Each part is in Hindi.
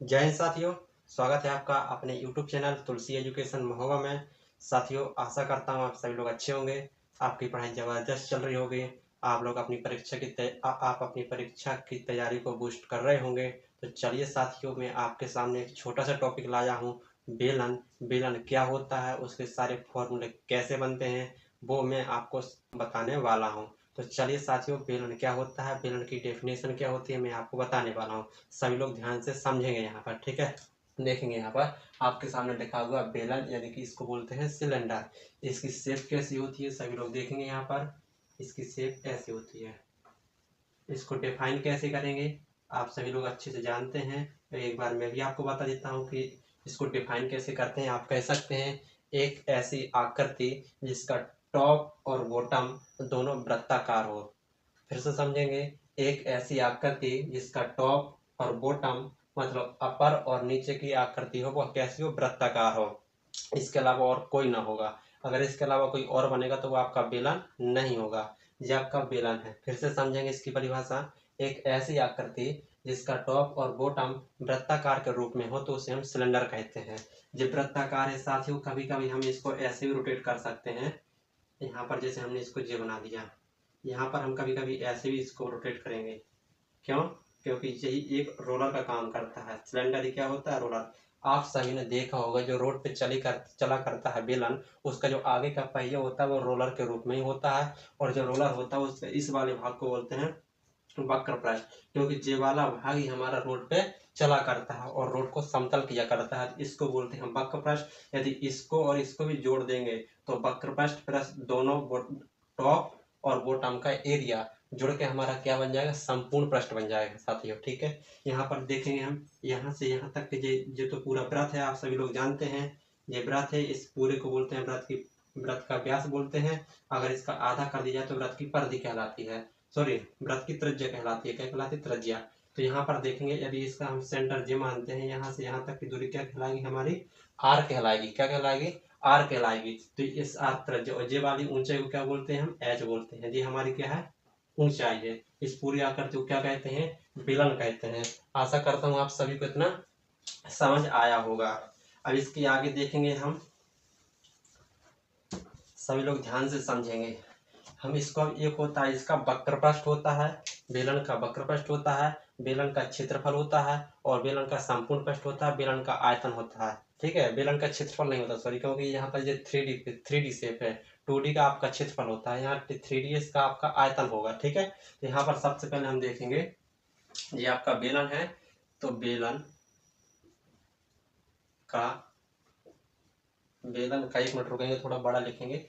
जय हिंद साथियों। स्वागत है आपका अपने YouTube चैनल तुलसी एजुकेशन महोबा में। साथियों, आशा करता हूँ आप सभी लोग अच्छे होंगे। आपकी पढ़ाई ज़बरदस्त चल रही होगी। आप लोग अपनी आप अपनी परीक्षा की तैयारी को बूस्ट कर रहे होंगे। तो चलिए साथियों, मैं आपके सामने एक छोटा सा टॉपिक लाया हूँ। बेलन। बेलन क्या होता है, उसके सारे फॉर्मूले कैसे बनते हैं, वो मैं आपको बताने वाला हूँ। तो चलिए साथियों, बेलन क्या होता है, बेलन की डेफिनेशन क्या होती है, मैं आपको बताने वाला हूँ। सभी लोग ध्यान से समझेंगे यहाँ पर, ठीक है। देखेंगे यहाँ पर आपके सामने लिखा हुआ बेलन, यानी कि इसको बोलते हैं सिलेंडर। इसकी शेप कैसी होती है सभी लोग देखेंगे यहाँ पर। इसकी शेप ऐसी होती है। इसको डिफाइन कैसे करेंगे, आप सभी लोग अच्छे से जानते हैं। तो एक बार मैं भी आपको बता देता हूँ कि इसको डिफाइन कैसे करते हैं। आप कह सकते हैं एक ऐसी आकृति जिसका टॉप और बॉटम दोनों वृत्ताकार हो। फिर से समझेंगे, एक ऐसी आकृति जिसका टॉप और बॉटम मतलब अपर और नीचे की आकृति हो, वह कैसी हो, वृत्ताकार हो। इसके अलावा और कोई ना होगा। अगर इसके अलावा कोई और बनेगा तो वो आपका बेलन नहीं होगा। ये आपका बेलन है। फिर से समझेंगे इसकी परिभाषा। एक ऐसी आकृति जिसका टॉप और बॉटम वृत्ताकार के रूप में हो तो उसे हम सिलेंडर कहते हैं। जो वृत्ताकार है साथियों, कभी कभी हम इसको ऐसे भी रोटेट कर सकते हैं। यहाँ पर जैसे हमने इसको जे बना दिया, यहाँ पर हम कभी कभी ऐसे भी इसको रोटेट करेंगे। क्यों? क्योंकि यही एक रोलर का काम करता है। सिलेंडर ही क्या होता है, रोलर। आप सभी ने देखा होगा जो रोड पे चला करता है बेलन, उसका जो आगे का पहिया होता है वो रोलर के रूप में ही होता है। और जो रोलर होता है उसके इस वाले भाग को बोलते हैं वक्र पृष्ठ, क्योंकि ये वाला भाग ही हमारा रोड पे चला करता है और रोड को समतल किया करता है। इसको बोलते हैं वक्र पृष्ठ। यदि इसको और इसको भी जोड़ देंगे तो वक्र पृष्ठ प्लस दोनों टॉप और बॉटम का एरिया जुड़ के हमारा क्या बन जाएगा, संपूर्ण पृष्ठ बन जाएगा साथियों, ठीक है। यहाँ पर देखेंगे हम, यहाँ से यहाँ तक के ये तो पूरा वृत्त है, आप सभी लोग जानते हैं। ये वृत्त है, इस पूरे को बोलते हैं वृत्त का व्यास बोलते हैं। अगर इसका आधा कर दिया जाए तो वृत्त की परिधि कहलाती है। सॉरी, वृत्त की त्रिज्या कहलाती है। क्या कहलाती है, त्रिज्या। तो यहाँ पर देखेंगे, यदि इसका हम सेंटर जे मानते हैं, यहाँ से यहाँ तक की दूरी क्या कहलाएगी, हमारी आर कहलाएगी। क्या कहलाएगी, आर कहलाएगी। तो इस आर त्रिज्या और जे वाली ऊंचाई को क्या बोलते हैं, हम एच बोलते हैं। ये हमारी क्या है, ऊंचाई है। इस पूरी आकृति को क्या कहते हैं, बेलन कहते हैं। आशा करता हूँ आप सभी को इतना समझ आया होगा। अब इसके आगे देखेंगे हम, सभी लोग ध्यान से समझेंगे। हम इसको, एक होता है इसका वक्रपृष्ठ होता है, बेलन का वक्रपृष्ठ होता है, बेलन का क्षेत्रफल होता है और बेलन का संपूर्ण पृष्ठ होता है, बेलन का आयतन होता है। ठीक है, बेलन का क्षेत्रफल नहीं होता, सॉरी, क्योंकि यहाँ पर ये थ्री डी शेप है। 2D का आपका क्षेत्रफल होता है, यहाँ 3D का आपका आयतन होगा। ठीक है, तो यहाँ पर सबसे पहले हम देखेंगे, ये आपका बेलन है। तो का बेलन का, एक मिनट रुकेंगे, थोड़ा बड़ा लिखेंगे।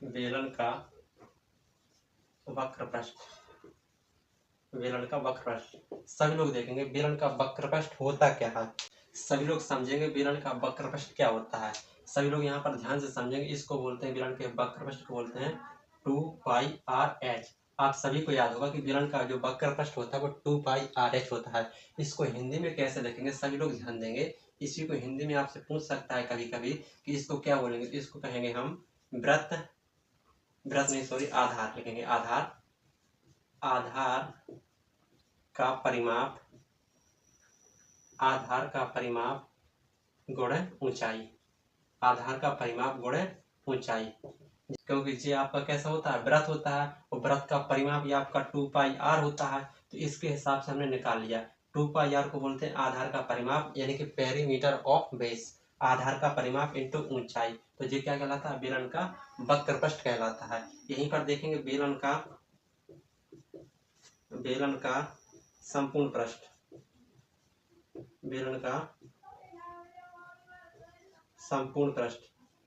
बेलन का वक्रपृष्ठ, बेलन का वक्रपृष्ठ। सभी लोग देखेंगे बेलन का वक्रपृष्ठ होता क्या है, सभी लोग समझेंगे बेलन का वक्रपृष्ठ क्या होता है। सभी लोग यहाँ पर ध्यान से समझेंगे। इसको बोलते हैं, बेलन के वक्रपृष्ठ को बोलते हैं 2πr/h। आप सभी को याद होगा कि बेलन का जो वक्रपृष्ठ होता है वो 2πr/h होता है। इसको हिंदी में कैसे लिखेंगे, सभी लोग ध्यान देंगे। इसी को हिंदी में आपसे पूछ सकता है कभी कभी कि इसको क्या बोलेंगे, तो इसको कहेंगे हम वृत्त, वृत्त नहीं सॉरी, आधार लिखेंगे। आधार, आधार का परिमाप, आधार का परिमाप गुणे ऊंचाई, आधार का परिमाप गुणे ऊंचाई। क्योंकि ये आपका कैसा होता है, वृत्त होता है, और वृत्त का परिमाप ये आपका 2πr होता है। तो इसके हिसाब से हमने निकाल लिया। 2πr को बोलते हैं आधार का परिमाप, यानी कि पेरीमीटर ऑफ बेस। आधार का परिमाप इंटू ऊंचाई, तो ये क्या कहलाता है, बेलन का वक्रपृष्ठ कहलाता है। यहीं पर देखेंगे बेलन का संपूर्ण पृष्ठ, बेलन का संपूर्ण पृष्ठ।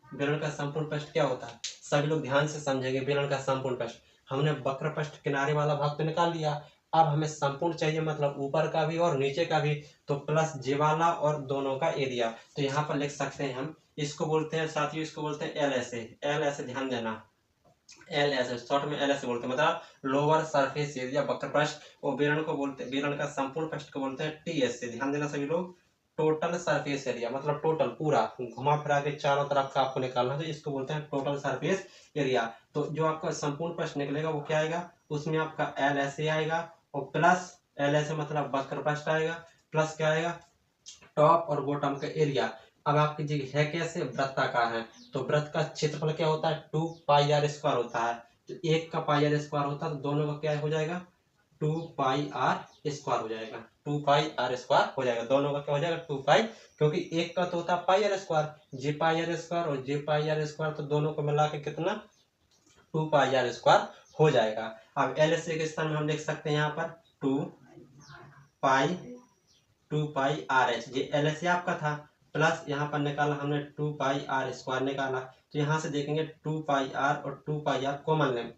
बेलन का संपूर्ण पृष्ठ क्या होता है, सभी लोग ध्यान से समझेंगे। बेलन का संपूर्ण पृष्ठ, हमने वक्र पृष्ठ किनारे वाला भाग तो निकाल लिया। अब हमें संपूर्ण चाहिए, मतलब ऊपर का भी और नीचे का भी। तो प्लस जे वाला और दोनों का एरिया। तो यहाँ पर लिख सकते हैं हम, इसको बोलते हैं साथियों, इसको बोलते हैं एल ऐसे, एल ऐसे ध्यान देना। एल ऐसे शॉर्ट में एल ऐसे बोलते हैं, मतलब लोअर सरफेस एरिया वक्र पृष्ठ। और बेलन को बोलते हैं, बेलन का संपूर्ण पृष्ठ को बोलते हैं टी ऐसे, ध्यान देना सभी लोग। टोटल सरफेस एरिया, मतलब टोटल पूरा घुमा फिरा के चारों तरफ का आपको निकालना है, तो इसको बोलते हैं टोटल सरफेस एरिया। तो जो आपका संपूर्ण पृष्ठ निकलेगा वो क्या आएगा, उसमें आपका एल ऐसे आएगा और प्लस एल ऐसे मतलब वक्र पृष्ठ आएगा, प्लस क्या आएगा टॉप और बॉटम का एरिया। अब आपकी जगह है कैसे, वृत्ताकार है, तो वृत्त का क्षेत्रफल क्या होता है 2 पाई r² होता है, तो एक का पाई r² होता है, तो दोनों का क्या हो जाएगा 2 पाई r² हो जाएगा, 2 पाई r² हो जाएगा, दोनों का क्या हो जाएगा 2 पाई, क्योंकि एक का तो होता है पाई r², जे पाई r² और जे पाई r², तो दोनों को मिला के कितना 2 पाई r² हो जाएगा। अब एल के स्थान में हम लिख सकते हैं यहाँ पर 2 पाई 2 पाई r/, ये एल आपका था, प्लस यहाँ पर निकाला हमने 2 पाई r² निकाला, तो यहाँ से देखेंगे 2 पाई r और 2 पाई r कॉमन लें,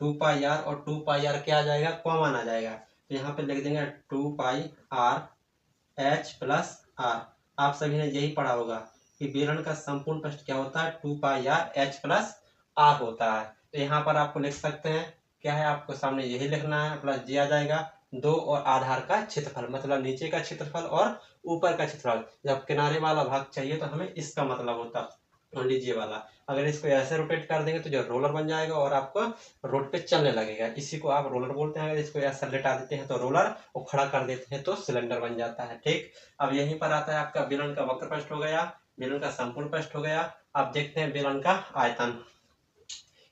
2 पाई r और 2 पाई r क्या आ जाएगा कॉमन आ जाएगा, तो यहाँ पे लिख देंगे 2 पाई r/h प्लस r। आप सभी ने यही पढ़ा होगा कि बेलन का संपूर्ण पृष्ठ क्या होता है 2 पाई r/h प्लस r होता है, तो यहाँ पर आपको लिख सकते हैं क्या है, आपको सामने यही लिखना है, प्लस जी आ जाएगा 2 और आधार का क्षेत्रफल, मतलब नीचे का क्षेत्रफल और ऊपर का क्षेत्रफल। जब किनारे वाला भाग चाहिए तो हमें इसका मतलब होता है नीचे वाला, अगर इसको ऐसे रोटेट कर देंगे तो जो रोलर बन जाएगा और आपको रोड पे चलने लगेगा, इसी को आप रोलर बोलते हैं। अगर इसको ऐसा लेटा देते हैं तो रोलर, और खड़ा कर देते हैं तो सिलेंडर बन जाता है। ठीक, अब यहीं पर आता है आपका बेलन का वक्र पृष्ठ हो गया, बेलन का संपूर्ण पृष्ठ हो गया। अब देखते हैं बेलन का आयतन,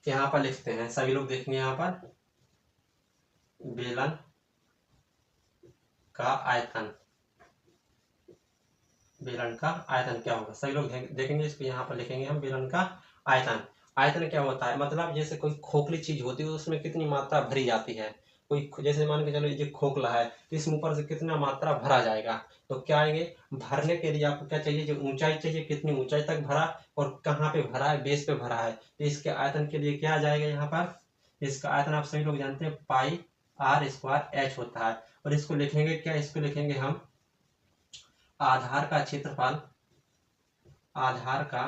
यहाँ पर लिखते हैं सभी लोग देखेंगे, यहाँ पर बेलन का आयतन, बेलन का आयतन क्या होगा सभी लोग देखेंगे, इसको यहाँ पर लिखेंगे हम बेलन का आयतन। आयतन क्या होता है, मतलब जैसे कोई खोखली चीज होती है उसमें कितनी मात्रा भरी जाती है, कोई जैसे मान के चलो ये खोखला है तो इसमें ऊपर से कितना मात्रा भरा जाएगा, तो क्या आएंगे भरने के लिए आपको क्या चाहिए, जो ऊंचाई चाहिए कितनी ऊंचाई तक भरा और कहाँ पे भरा है, बेस पे भरा है, तो इसके आयतन के लिए क्या आ जाएगा यहाँ पर, इसका आयतन आप सभी लोग जानते हैं πr² h होता है, और इसको लिखेंगे क्या, इसको लिखेंगे हम आधार का क्षेत्रफल, आधार का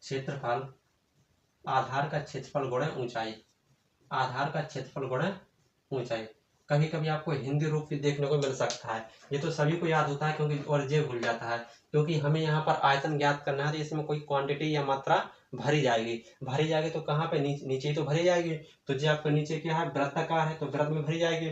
क्षेत्रफल, आधार का क्षेत्रफल गुणे ऊंचाई, आधार का क्षेत्रफल गुणे ऊंचाई। कभी कभी आपको हिंदी रूप भी देखने को मिल सकता है, ये तो सभी को याद होता है क्योंकि और ये भूल जाता है, क्योंकि हमें यहाँ पर आयतन ज्ञात करना है, तो इसमें कोई क्वांटिटी या मात्रा भरी जाएगी तो कहाँ पे नीचे तो भरी जाएगी, तो जो आपको नीचे क्या है वृत्ताकार है तो वृत्त में भरी जाएगी,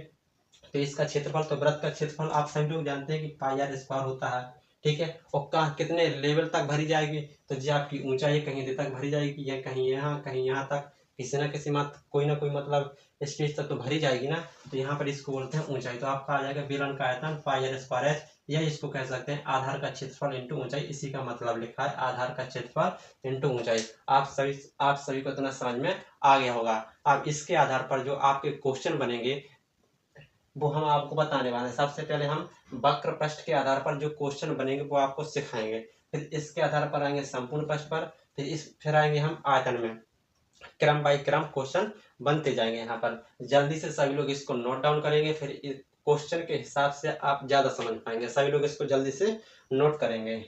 तो इसका क्षेत्रफल, तो वृत्त का क्षेत्रफल आप सभी लोग जानते हैं कि πr² होता है। ठीक है, और कहाँ कितने लेवल तक भरी जाएगी, तो जो आपकी ऊंचाई कहीं देर तक भरी जाएगी, या कहीं यहाँ तक, किसी ना किसी कोई ना कोई मतलब स्टेज तक तो भरी जाएगी ना, तो यहाँ पर इसको बोलते हैं ऊंचाई। तो आपका आ जाएगा बेलन का आयतन πr²h, या इसको कह सकते हैं आधार का क्षेत्रफल इंटू ऊंचाई, इसी का मतलब लिखा है आधार का क्षेत्रफल इंटू ऊंचाई। आप सभी को इतना समझ में आ गया होगा। अब इसके आधार पर जो आपके क्वेश्चन बनेंगे वो हम आपको बताने वाले हैं। सबसे पहले हम वक्र पृष्ठ के आधार पर जो क्वेश्चन बनेंगे वो आपको सिखाएंगे, फिर इसके आधार पर आएंगे संपूर्ण पृष्ठ पर, फिर आएंगे हम आयतन में, क्रम बाय क्रम क्वेश्चन बनते जाएंगे। यहाँ पर जल्दी से सभी लोग इसको नोट डाउन करेंगे, फिर क्वेश्चन के हिसाब से आप ज्यादा समझ पाएंगे। सभी लोग इसको जल्दी से नोट करेंगे।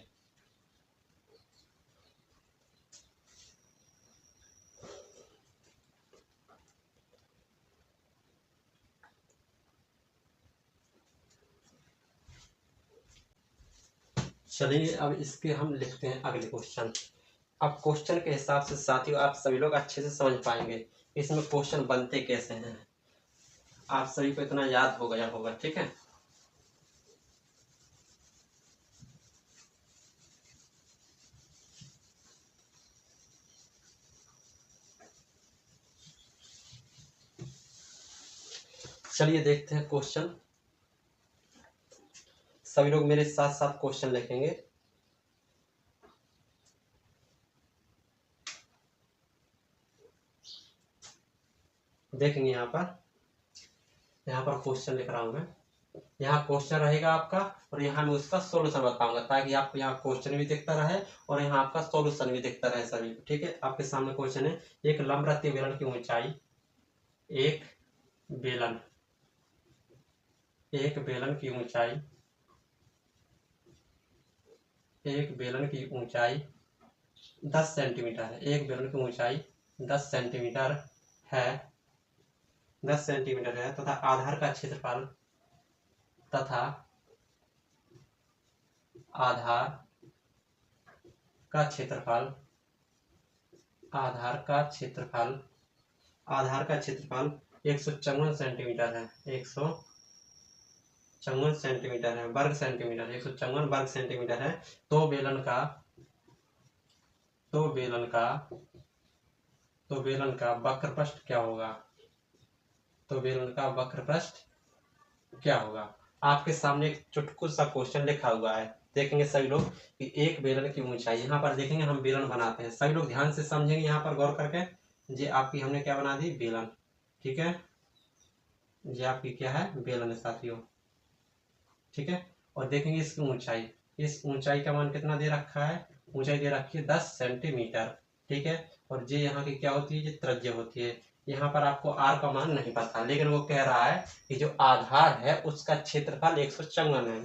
चलिए अब इसके हम लिखते हैं अगले क्वेश्चन। अब क्वेश्चन के हिसाब से साथियों आप सभी लोग अच्छे से समझ पाएंगे इसमें क्वेश्चन बनते कैसे हैं, आप सभी को इतना याद हो गया होगा। ठीक है, चलिए देखते हैं क्वेश्चन। सभी लोग मेरे साथ साथ क्वेश्चन लिखेंगे। देखेंगे यहाँ पर क्वेश्चन लिख रहा हूं मैं, यहाँ क्वेश्चन रहेगा आपका और यहाँ मैं उसका सॉल्यूशन बताऊंगा, ताकि आपको यहाँ क्वेश्चन भी दिखता रहे और यहाँ आपका सॉल्यूशन भी दिखता रहे सभी को। ठीक है, आपके सामने क्वेश्चन है, एक लंबवृत्तीय बेलन की ऊंचाई, एक बेलन की ऊंचाई, एक बेलन की ऊंचाई 10 सेंटीमीटर है, एक बेलन की ऊंचाई 10 सेंटीमीटर है, 10 सेंटीमीटर है, तथा आधार का क्षेत्रफल आधार का क्षेत्रफल, आधार का क्षेत्रफल 154 सेंटीमीटर है, 154 सेंटीमीटर है, वर्ग सेंटीमीटर, 154 वर्ग सेंटीमीटर है। तो बेलन का वक्रपृष्ठ क्या होगा? तो बेलन का वक्रपृष्ठ क्या होगा? आपके सामने एक चुटकू सा क्वेश्चन लिखा हुआ है, देखेंगे सभी लोग कि एक बेलन की ऊंचाई, यहाँ पर देखेंगे हम बेलन बनाते हैं, सभी लोग ध्यान से समझेंगे, यहाँ पर गौर करके। ये आपकी हमने क्या बना दी? बेलन। ठीक है, ये आपकी क्या है? बेलन है साथियों। ठीक है, और देखेंगे इसकी ऊंचाई, इस ऊंचाई का मान कितना दे रखा है? ऊंचाई दे रखी है 10 सेंटीमीटर। ठीक है, और ये यहाँ की क्या होती है? ये त्रिज्या होती है। यहाँ पर आपको आर का मान नहीं पता, लेकिन वो कह रहा है कि जो आधार है उसका क्षेत्रफल 154 है।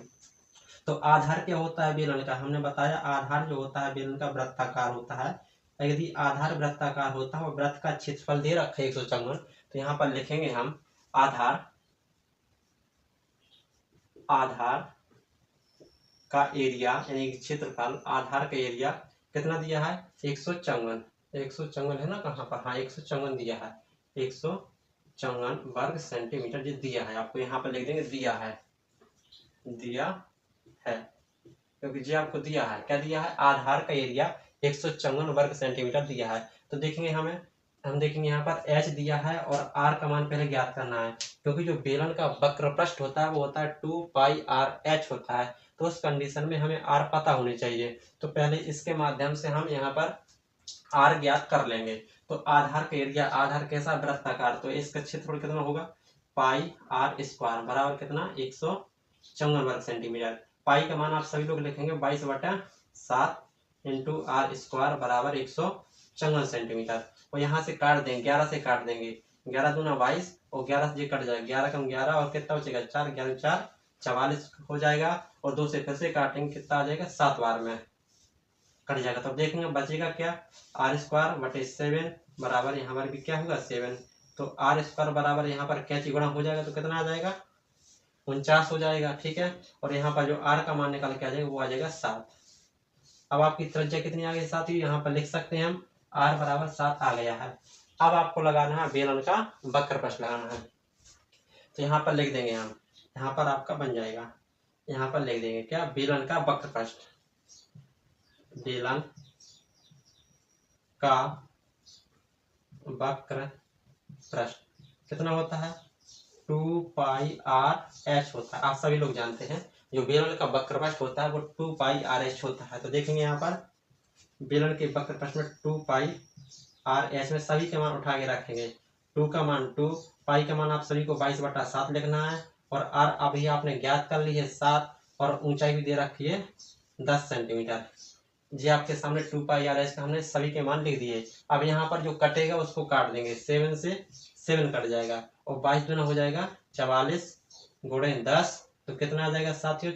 तो आधार क्या होता है बेलन का? हमने बताया आधार जो होता है बेलन का वृत्ताकार होता है। यदि आधार वृत्ताकार होता है और वृत्त का क्षेत्रफल दे रखा है 154, तो यहाँ पर लिखेंगे हम आधार का एरिया यानी क्षेत्रफल, आधार का एरिया कितना दिया है? 154। 154 है ना, कहाँ पर? हाँ, 154 दिया है, 154 वर्ग सेंटीमीटर ये दिया है। आपको यहाँ पर लिख देंगे दिया है, क्योंकि जी आपको दिया है, क्या दिया है? आधार का एरिया 154 वर्ग सेंटीमीटर दिया है। तो देखेंगे हम देखेंगे यहाँ पर h दिया है और r का मान पहले ज्ञात करना है, क्योंकि जो बेलन का वक्रपृष्ठ होता है वो होता है 2πr/h होता है। तो उस कंडीशन में हमें r पता होनी चाहिए। तो पहले इसके माध्यम से हम यहाँ पर r ज्ञात कर लेंगे। तो आधार का एरिया, आधार कैसा? वृत्ताकार, तो इसका क्षेत्रफल कितना होगा? πr² बराबर कितना? 154 वर्ग सेंटीमीटर। पाई का मान आप सभी लोग लिखेंगे 22/7 इंटू r² बराबर 154 सेंटीमीटर। और यहाँ से काट देंगे, 11 से काट देंगे, 11 दूना 22 और 11 से कट जाएगा, 11 कम 11 और कितना बचेगा? 4, 11 4 44 हो जाएगा। और 2 से फिर से काटेंगे, कितना आ जाएगा? 7 बार में कट जाएगा। तो देखेंगे बचेगा क्या? r²/7 बराबर यहाँ पर भी क्या होगा? 7। तो r² बराबर यहाँ पर कैंची गुणा हो जाएगा तो कितना आ जाएगा? 49 हो जाएगा। ठीक है, और यहाँ पर जो r का मान निकाल के आ जाएगा वो आ जाएगा 7। अब आपकी त्रिज्या कितनी आ गई साथियों? यहाँ पर लिख सकते हैं हम r बराबर 7 आ गया है। अब आपको लगाना है बेलन का वक्रपृष्ठ लगाना है। तो यहाँ पर लिख देंगे हम, यहाँ पर आपका बन जाएगा, यहाँ पर लिख देंगे क्या? बेलन का वक्रपृष्ठ, बेलन का वक्रपृष्ठ कितना होता है? 2πr/h होता है। आप सभी लोग जानते हैं जो बेलन का वक्रपृष्ठ होता है वो 2πr/h होता है। तो देखेंगे यहाँ पर बेलन के वक्रपृष्ठ में 2πr/h में सभी के मान उठा के रखेंगे। 2 का मान 2, पाई का मान आप सभी को 22/7 लिखना है, और r अभी आपने ज्ञात कर ली है 7, और ऊंचाई भी दे रखी है 10 सेंटीमीटर। जी आपके सामने 2πr/h का हमने सभी के मान लिख दिए। अब यहाँ पर जो कटेगा उसको काट देंगे, 7 से 7 कट जाएगा और 22 दूना हो जाएगा 44 गुणे 10, तो कितना आ जाएगा साथियों?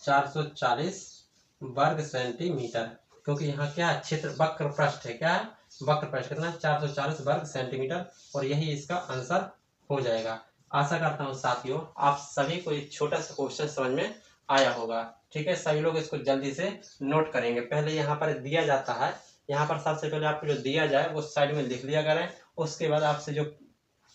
440 वर्ग सेंटीमीटर। क्योंकि यहाँ क्या है? क्षेत्र वक्रपृष्ठ है, क्या है? वक्रपृष्ठ कितना? 440 वर्ग सेंटीमीटर, और यही इसका आंसर हो जाएगा। आशा करता हूँ साथियों आप सभी को एक छोटा सा क्वेश्चन समझ में आया होगा। ठीक है, सभी लोग इसको जल्दी से नोट करेंगे। पहले यहाँ पर दिया जाता है, यहाँ पर सबसे पहले आपको जो दिया जाए वो साइड में लिख लिया करें। उसके बाद आपसे जो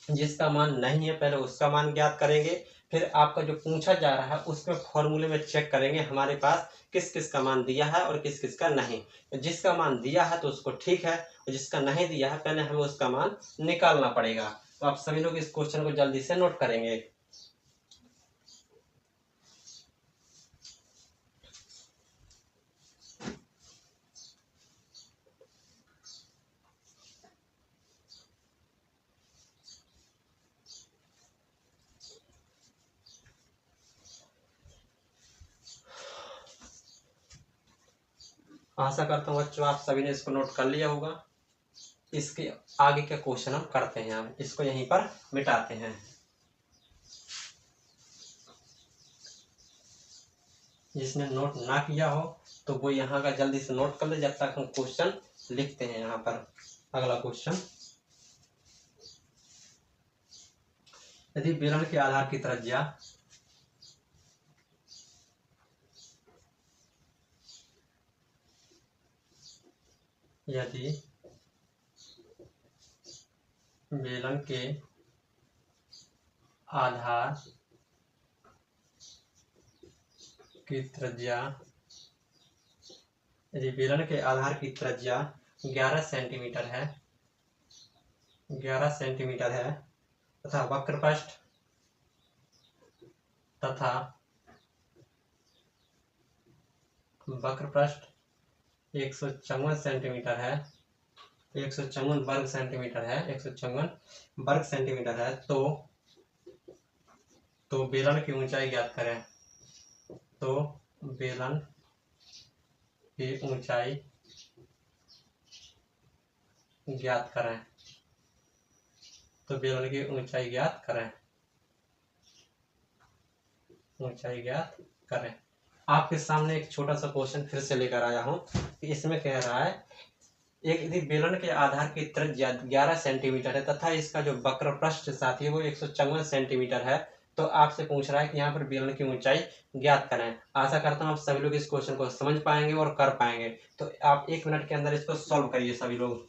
जिसका मान नहीं है पहले उसका मान ज्ञात करेंगे। फिर आपका जो पूछा जा रहा है उसमें फॉर्मूले में चेक करेंगे हमारे पास किस किस का मान दिया है और किस किस का नहीं। जिसका मान दिया है तो उसको ठीक है, और जिसका नहीं दिया है पहले हमें उसका मान निकालना पड़ेगा। तो आप सभी लोग इस क्वेश्चन को जल्दी से नोट करेंगे। आशा करता हूँ बच्चों आप सभी ने इसको नोट कर लिया होगा। इसके आगे का क्वेश्चन हम करते हैं, हम इसको यहीं पर मिटाते हैं। जिसने नोट ना किया हो तो वो यहाँ का जल्दी से नोट कर ले, जब तक हम क्वेश्चन लिखते हैं। यहाँ पर अगला क्वेश्चन, यदि बेलन के आधार की त्रिज्या यदि बेलन के आधार की त्रिज्या, यदि बेलन के आधार की त्रिज्या 11 सेंटीमीटर है, 11 सेंटीमीटर है तथा वक्रपृष्ठ 154 सेंटीमीटर है, 154 वर्ग सेंटीमीटर है, 154 वर्ग सेंटीमीटर है, तो बेलन की ऊंचाई ज्ञात करें। तो बेलन की ऊंचाई ज्ञात करें। तो बेलन की ऊंचाई ज्ञात करें, ऊंचाई ज्ञात करें। आपके सामने एक छोटा सा क्वेश्चन फिर से लेकर आया हूं। इसमें कह रहा है एक यदि बेलन के आधार की त्रिज्या 11 सेंटीमीटर है तथा इसका जो वक्रपृष्ठ साथी है वो 154 सेंटीमीटर है, तो आपसे पूछ रहा है कि यहाँ पर बेलन की ऊंचाई ज्ञात करें। आशा करता हूँ आप सभी लोग इस क्वेश्चन को समझ पाएंगे और कर पाएंगे। तो आप 1 मिनट के अंदर इसको सॉल्व करिए सभी लोग।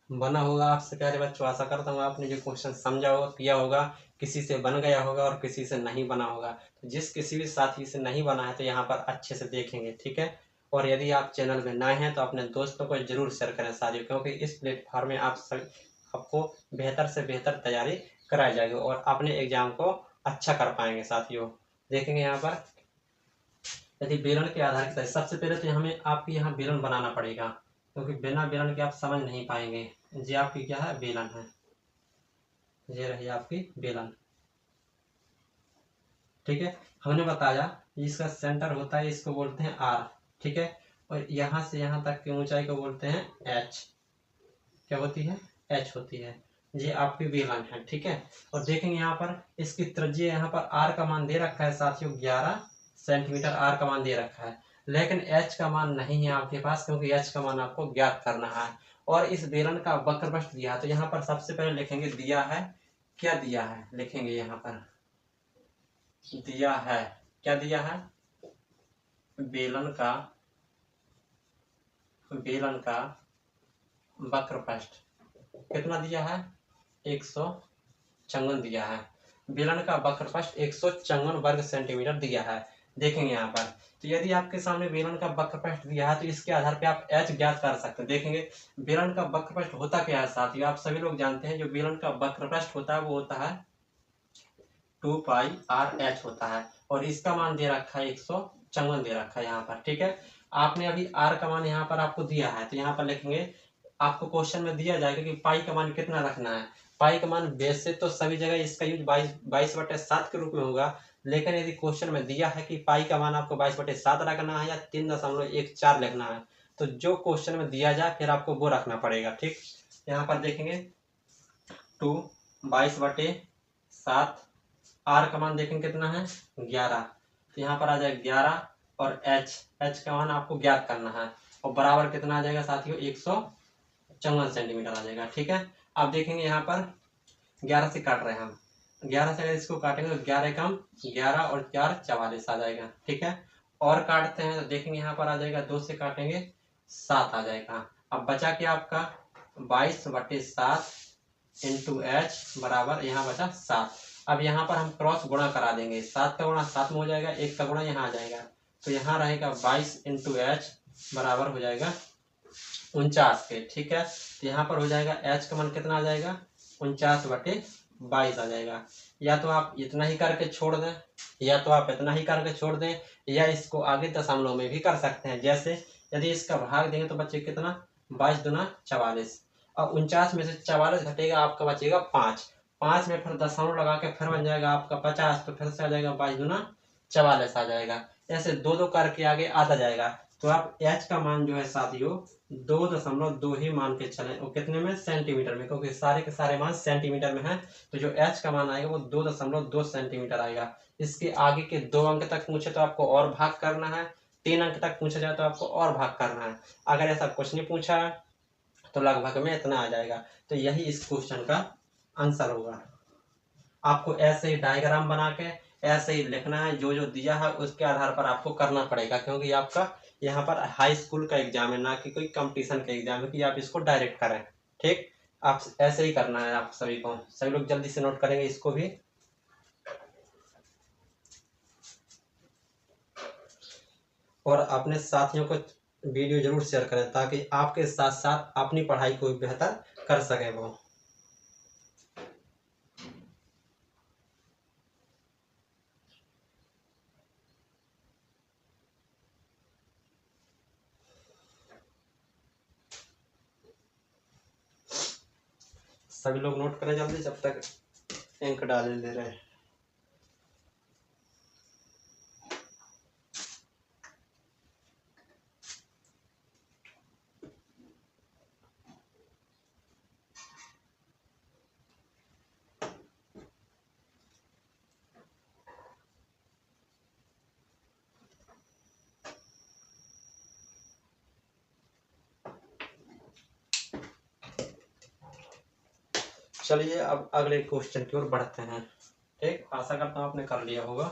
बना होगा आपसे प्यारे बच्चों, आशा करता हूँ आपने जो क्वेश्चन समझा होगा, किया होगा, किसी से बन गया होगा और किसी से नहीं बना होगा। तो जिस किसी भी साथी से नहीं बना है तो यहाँ पर अच्छे से देखेंगे, ठीक है। और यदि आप चैनल में नए हैं तो अपने दोस्तों को जरूर शेयर करें साथियों, क्योंकि इस प्लेटफॉर्म में आपको बेहतर से बेहतर तैयारी कराई जाएगी और अपने एग्जाम को अच्छा कर पाएंगे साथियों। देखेंगे यहाँ पर यदि बेलन के आधार की, सबसे पहले तो हमें आपकी यहाँ बेलन बनाना पड़ेगा, क्योंकि बिना बेलन के आप समझ नहीं पाएंगे। ये आपकी क्या है, बेलन है, ये रही आपकी बेलन, ठीक है। हमने बताया इसका सेंटर होता है, इसको बोलते हैं आर, ठीक है। और यहाँ से यहाँ तक की ऊंचाई को बोलते हैं एच, क्या होती है, एच होती है। ये आपकी बेलन है, ठीक है। और देखेंगे यहाँ पर इसकी त्रिज्या, यहाँ पर आर का मान दे रखा है साथियों 11 सेंटीमीटर आर का मान दे रखा है, लेकिन एच का मान नहीं है आपके पास, क्योंकि एच का मान आपको ज्ञात करना है। और इस बेलन का वक्रपृष्ठ दिया है, तो यहाँ पर सबसे पहले लिखेंगे दिया है, क्या दिया है, लिखेंगे यहाँ पर दिया है, क्या दिया है, बेलन का वक्रपृष्ठ कितना दिया है, 154 दिया है। बेलन का वक्रपृष्ठ 154 वर्ग सेंटीमीटर दिया है। देखेंगे यहाँ पर, तो यदि आपके सामने बेलन का वक्रपृष्ठ दिया है तो इसके आधार पे आप h ज्ञात कर सकते हैं। देखेंगे बेलन का वक्रपृष्ठ होता क्या है साथियों, आप सभी लोग जानते हैं जो बेलन का वक्रपृष्ठ होता है वो होता है 2πr/h होता है, और इसका मान दे रखा है 154 दे रखा है यहाँ पर, ठीक है। आपने अभी r का मान यहाँ पर आपको दिया है, तो यहाँ पर लिखेंगे, आपको क्वेश्चन में दिया जाएगा कि पाई का मान कितना रखना है। पाई का मान वैसे तो सभी जगह इसका यूज 22/7 के रूप में होगा, लेकिन यदि क्वेश्चन में दिया है कि पाई का मान आपको 22/7 रखना है या 3.14 लिखना है, तो जो क्वेश्चन में दिया जाए फिर आपको वो रखना पड़ेगा, ठीक। यहाँ पर देखेंगे 22/7, आर का मान देखेंगे कितना है 11, तो यहाँ पर आ जाएगा 11, और एच का मान आपको ज्ञात करना है, और बराबर कितना आ जाएगा साथियों 154 सेंटीमीटर आ जाएगा, ठीक है। अब देखेंगे यहाँ पर 11 से काट रहे हैं हम, 11 से अगर इसको काटेंगे तो 11 कम 11 और 4 44 आ जाएगा, ठीक है। और काटते हैं तो देखेंगे यहाँ पर आ जाएगा 2 से काटेंगे 7 आ जाएगा। अब बचा क्या आपका 22/7 इंटू एच बराबर यहाँ बचा 7। अब यहाँ पर हम क्रॉस गुणा करा देंगे, 7 का गुणा 7 में हो जाएगा, 1 का गुणा यहाँ आ जाएगा, तो यहाँ रहेगा 22 इंटू एच बराबर हो जाएगा 49 के, ठीक है। तो यहाँ पर हो जाएगा एच का मान कितना आ जाएगा 49/22 आ जाएगा। या तो आप इतना ही करके छोड़ दें, या तो आप इतना ही करके छोड़ दें, या इसको आगे दशमलव में भी कर सकते हैं। जैसे यदि इसका भाग देंगे तो बचे कितना 22 दूना 44, और 49 में से 44 घटेगा आपका बचेगा 5 में फिर दशमलव लगा के फिर बन जाएगा आपका 50, तो फिर से आ जाएगा 22 दूना 44 आ जाएगा। ऐसे 2 करके आगे आता जाएगा। तो आप एच का मान जो है साथियों 2.2 ही मान के चलें, वो कितने में, सेंटीमीटर में, क्योंकि सारे के सारे मान सेंटीमीटर में हैं। तो जो एच का मान आएगा वो 2.2 सेंटीमीटर आएगा। इसके आगे के 2 अंक तक पूछे तो आपको और भाग करना है, 3 अंक तक पूछा जाए तो आपको और भाग करना है। अगर ऐसा कुछ नहीं पूछा तो लगभग में इतना आ जाएगा। तो यही इस क्वेश्चन का आंसर होगा। आपको ऐसे ही डायग्राम बना के ऐसे ही लिखना है, जो जो दिया है उसके आधार पर आपको करना पड़ेगा, क्योंकि आपका यहाँ पर हाई स्कूल का एग्जाम है, ना कि कोई कंपटीशन का एग्जाम है कि आप इसको डायरेक्ट करें। ठीक, आप ऐसे ही करना है। आप सभी को, सभी लोग जल्दी से नोट करेंगे इसको भी। और अपने साथियों को वीडियो जरूर शेयर करें, ताकि आपके साथ साथ अपनी पढ़ाई को भी बेहतर कर सके वो। सभी लोग नोट करें जल्दी, जब तक इंक डाल ले रहे हैं। चलिए अब अगले क्वेश्चन की ओर बढ़ते हैं। ठीक, आशा करता हूँ आपने कर लिया होगा।